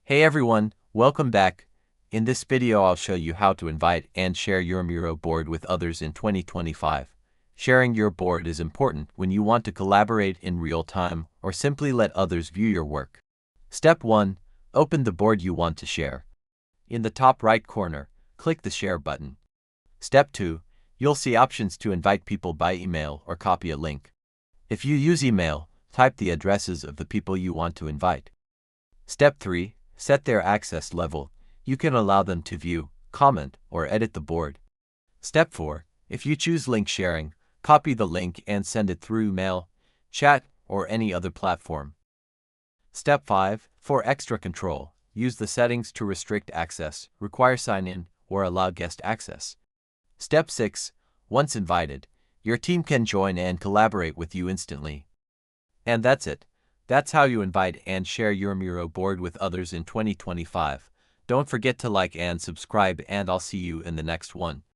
Hey everyone, welcome back. In this video I'll show you how to invite and share your Miro board with others in 2025. Sharing your board is important when you want to collaborate in real time or simply let others view your work. Step 1. Open the board you want to share. In the top right corner, click the Share button. Step 2. You'll see options to invite people by email or copy a link. If you use email, type the addresses of the people you want to invite. Step 3. Set their access level. You can allow them to view, comment, or edit the board. Step 4. If you choose link sharing, copy the link and send it through mail, chat, or any other platform. Step 5. For extra control, use the settings to restrict access, require sign-in, or allow guest access. Step 6. Once invited, your team can join and collaborate with you instantly. And that's it. That's how you invite and share your Miro board with others in 2025. Don't forget to like and subscribe, and I'll see you in the next one.